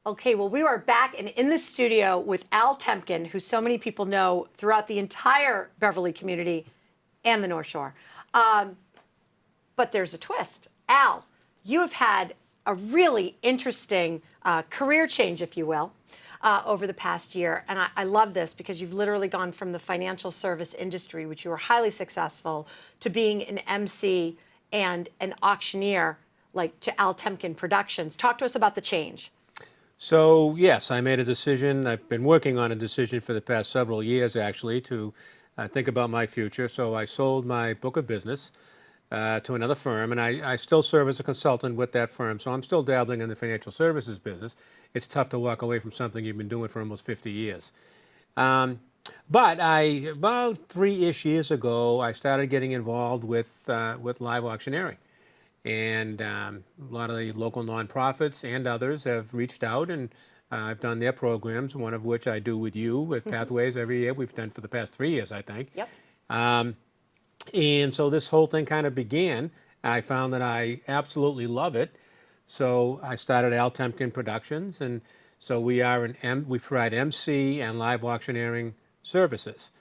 Okay, well, we are back and in the studio with Al Temkin, who so many people know throughout the entire Beverly community and the North Shore. But there's a twist. Al, you have had a really interesting career change, if you will, over the past year. And I love this because you've literally gone from the financial service industry, which you were highly successful, to being an MC and an auctioneer, like to Al Temkin Productions. Talk to us about the change. So, yes, I made a decision. I've been working on a decision for the past several years, actually, to think about my future. So I sold my book of business to another firm, and I still serve as a consultant with that firm. So I'm still dabbling in the financial services business. It's tough to walk away from something you've been doing for almost 50 years. But about 3-ish years ago, I started getting involved with live auctioneering. And a lot of the local nonprofits and others have reached out, and I've done their programs, one of which I do with you with Pathways every year. We've done for the past 3 years, I think. Yep. And so this whole thing kind of began. I found that I absolutely love it. So I started Al Temkin Productions, and so we provide MC and live auctioneering services.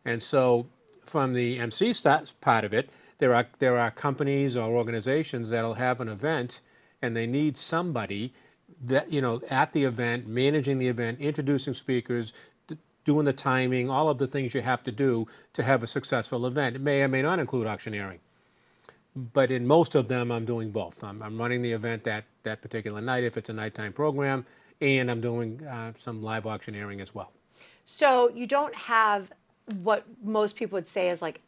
And so from the MC part of it, there are companies or organizations that'll have an event, and they need somebody that, at the event, managing the event, introducing speakers, doing the timing, all of the things you have to do to have a successful event. It may or may not include auctioneering. But in most of them, I'm doing both. I'm running the event that particular night if it's a nighttime program, and I'm doing some live auctioneering as well. So you don't have what most people would say is like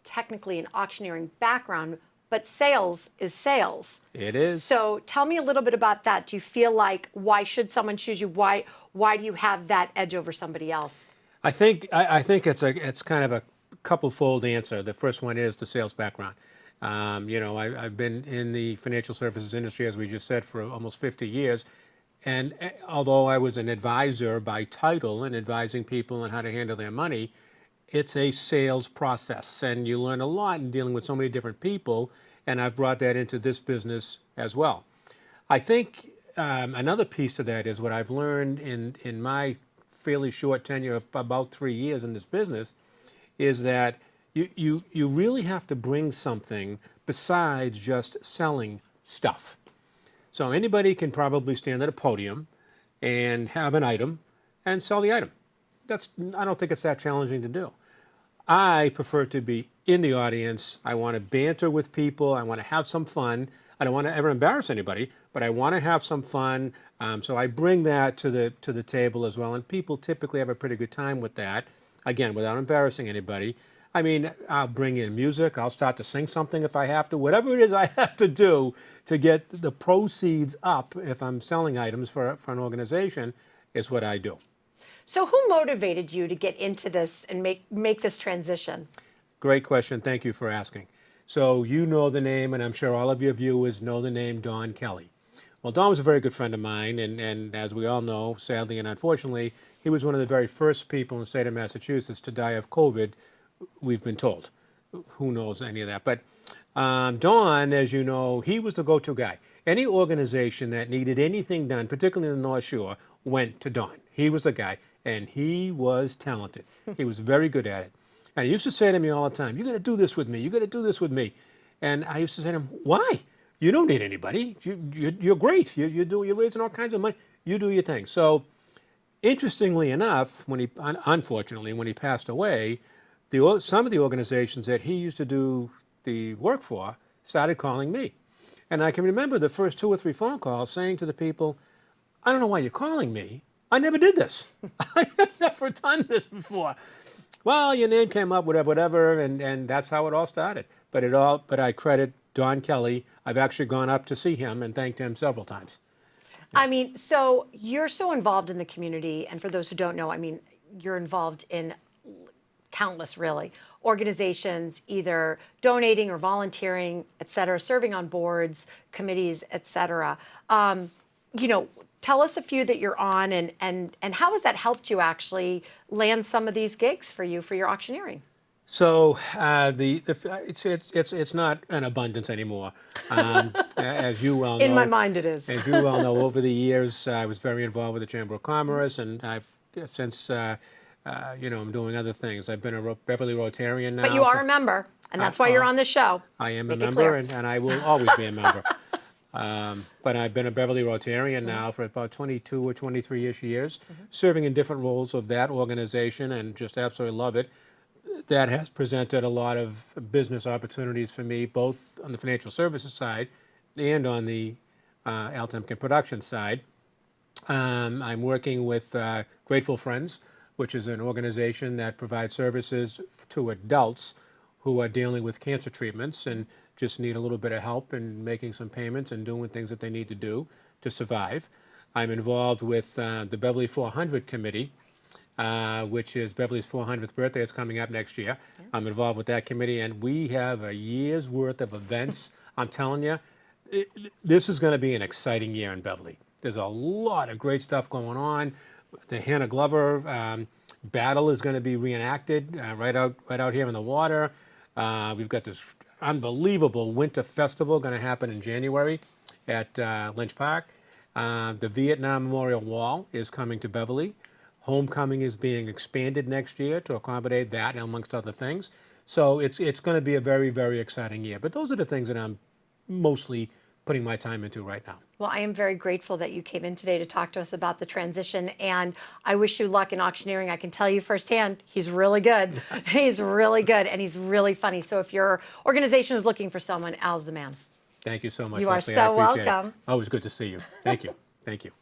technically an auctioneering background, but sales is sales. It is. So tell me a little bit about that. Do you feel like, why should someone choose you? Why do you have that edge over somebody else? I think it's kind of a couple-fold answer. The first one is the sales background. I've been in the financial services industry, as we just said, for almost 50 years. And although I was an advisor by title and advising people on how to handle their money, it's a sales process, and you learn a lot in dealing with so many different people, and I've brought that into this business as well. I think another piece to that is what I've learned in my fairly short tenure of about 3 years in this business is that you really have to bring something besides just selling stuff. So anybody can probably stand at a podium and have an item and sell the item. I don't think it's that challenging to do. I prefer to be in the audience. I want to banter with people. I want to have some fun. I don't want to ever embarrass anybody, but I want to have some fun. So I bring that to the table as well, and people typically have a pretty good time with that. Again, without embarrassing anybody. I mean, I'll bring in music. I'll start to sing something if I have to. Whatever it is I have to do to get the proceeds up if I'm selling items for an organization is what I do. So who motivated you to get into this and make this transition? Great question. Thank you for asking. So you know the name, and I'm sure all of your viewers know the name Don Kelly. Well, Don was a very good friend of mine, and as we all know, sadly and unfortunately, he was one of the very first people in the state of Massachusetts to die of COVID, we've been told. Who knows any of that? But Don, as you know, he was the go-to guy. Any organization that needed anything done, particularly in the North Shore, went to Don. He was the guy, and he was talented. He was very good at it. And he used to say to me all the time, "You got to do this with me. You got to do this with me." And I used to say to him, "Why? You don't need anybody. You're great. You're raising all kinds of money. You do your thing." So, interestingly enough, unfortunately, when he passed away, some of the organizations that he used to do the work for started calling me. And I can remember the first 2 or 3 phone calls saying to the people, "I don't know why you're calling me. I never did this. I have never done this before." Well, your name came up, whatever, and that's how it all started. But I credit Don Kelly. I've actually gone up to see him and thanked him several times. I mean, so you're so involved in the community, and for those who don't know, I mean, you're involved in countless, really, organizations, either donating or volunteering, et cetera, serving on boards, committees, et cetera. Tell us a few that you're on, and how has that helped you actually land some of these gigs for your auctioneering? So it's not an abundance anymore, as you well know. In my mind, it is. As you well know, over the years, I was very involved with the Chamber of Commerce, and I've since I'm doing other things. I've been a Beverly Rotarian now. But you are a member, and that's why you're on this show. I am a Make it member, clear. and I will always be a member. But I've been a Beverly Rotarian now for about 22 or 23-ish years, serving in different roles of that organization, and just absolutely love it. That has presented a lot of business opportunities for me, both on the financial services side and on the Temkin Productions side. I'm working with Grateful Friends, which is an organization that provides services to adults who are dealing with cancer treatments and just need a little bit of help in making some payments and doing things that they need to do to survive. I'm involved with the Beverly 400 Committee, which is Beverly's 400th birthday is coming up next year. Yeah. I'm involved with that committee, and we have a year's worth of events. I'm telling you, this is going to be an exciting year in Beverly. There's a lot of great stuff going on. The Hannah Glover battle is going to be reenacted right out here in the water. We've got this unbelievable winter festival going to happen in January at Lynch Park. The Vietnam Memorial Wall is coming to Beverly. Homecoming is being expanded next year to accommodate that, amongst other things. So it's going to be a very, very exciting year. But those are the things that I'm mostly putting my time into right now. Well, I am very grateful that you came in today to talk to us about the transition, and I wish you luck in auctioneering. I can tell you firsthand, he's really good. He's really good, and he's really funny. So if your organization is looking for someone, Al's the man. Thank you so much, You are Leslie. so I appreciate welcome. it. Always good to see you. Thank you. Thank you.